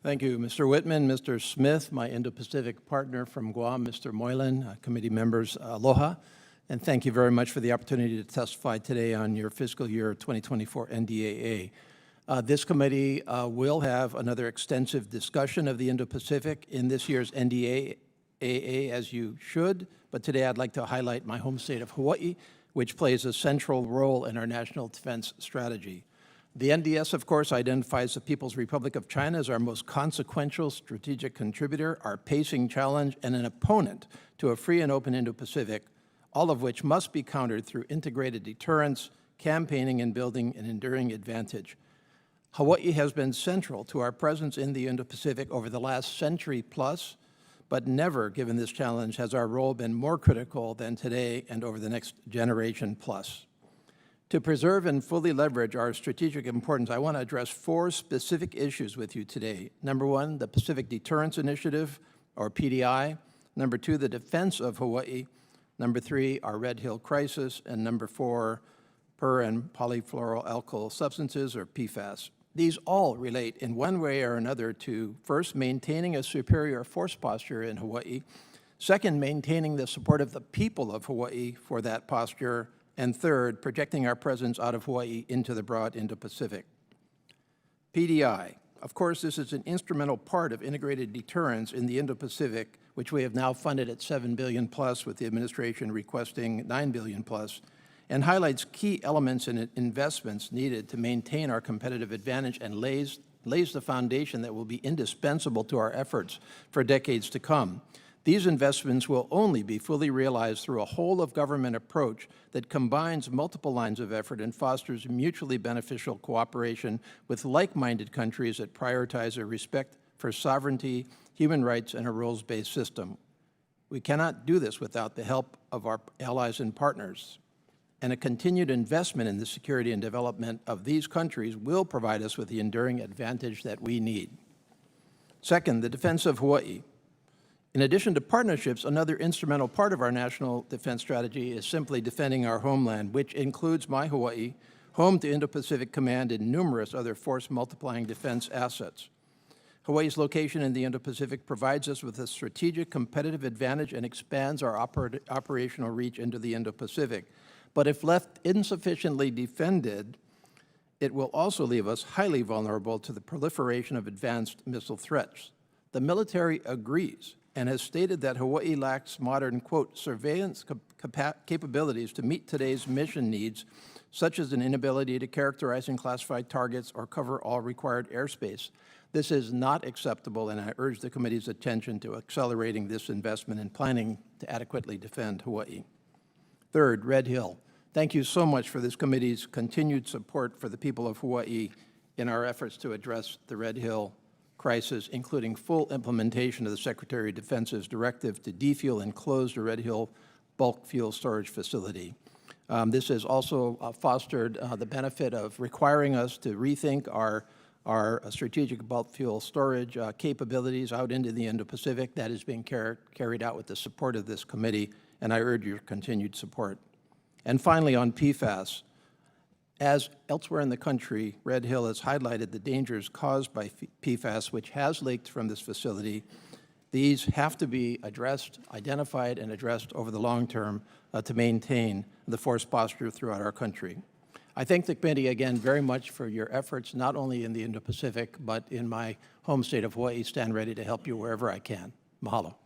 Thank you, Mr. Whitman, Mr. Smith, my Indo-Pacific partner from Guam, Mr. Moylan, committee members, aloha, and thank you very much for the opportunity to testify today on your fiscal year 2024 NDAA. This committee will have another extensive discussion of the Indo-Pacific in this year's NDAA, as you should, but today I'd like to highlight my home state of Hawaii, which plays a central role in our national defense strategy. The NDS, of course, identifies the People's Republic of China as our most consequential strategic contributor, our pacing challenge, and an opponent to a free and open Indo-Pacific, all of which must be countered through integrated deterrence, campaigning, and building an enduring advantage. Hawaii has been central to our presence in the Indo-Pacific over the last century plus, but never, given this challenge, has our role been more critical than today and over the next generation plus. To preserve and fully leverage our strategic importance, I want to address 4 specific issues with you today. Number 1, the Pacific Deterrence Initiative, or PDI. Number 2, the defense of Hawaii. Number 3, our Red Hill crisis. And number 4, per and polyfluoroalkyl substances, or PFAS. These all relate in one way or another to, first, maintaining a superior force posture in Hawaii. Second, maintaining the support of the people of Hawaii for that posture. And third, projecting our presence out of Hawaii into the broad Indo-Pacific. PDI. Of course, this is an instrumental part of integrated deterrence in the Indo-Pacific, which we have now funded at $7 billion plus, with the administration requesting $9 billion plus, and highlights key elements and investments needed to maintain our competitive advantage and lays the foundation that will be indispensable to our efforts for decades to come. These investments will only be fully realized through a whole-of-government approach that combines multiple lines of effort and fosters mutually beneficial cooperation with like-minded countries that prioritize a respect for sovereignty, human rights, and a rules-based system. We cannot do this without the help of our allies and partners, and a continued investment in the security and development of these countries will provide us with the enduring advantage that we need. Second, the defense of Hawaii. In addition to partnerships, another instrumental part of our national defense strategy is simply defending our homeland, which includes my Hawaii, home to Indo-Pacific Command and numerous other force-multiplying defense assets. Hawaii's location in the Indo-Pacific provides us with a strategic competitive advantage and expands our operational reach into the Indo-Pacific. But if left insufficiently defended, it will also leave us highly vulnerable to the proliferation of advanced missile threats. The military agrees and has stated that Hawaii lacks modern, quote, surveillance capabilities to meet today's mission needs, such as an inability to characterize and classify targets or cover all required airspace. This is not acceptable, and I urge the committee's attention to accelerating this investment and planning to adequately defend Hawaii. Third, Red Hill. Thank you so much for this committee's continued support for the people of Hawaii in our efforts to address the Red Hill crisis, including full implementation of the Secretary of Defense's directive to defuel and close the Red Hill bulk fuel storage facility. This has also fostered the benefit of requiring us to rethink our strategic bulk fuel storage capabilities out into the Indo-Pacific. That is being carried out with the support of this committee, and I urge your continued support. And finally, on PFAS. As elsewhere in the country, Red Hill has highlighted the dangers caused by PFAS, which has leaked from this facility. These have to be addressed, identified, and addressed over the long term to maintain the force posture throughout our country. I thank the committee again very much for your efforts, not only in the Indo-Pacific, but in my home state of Hawaii. Stand ready to help you wherever I can. Mahalo.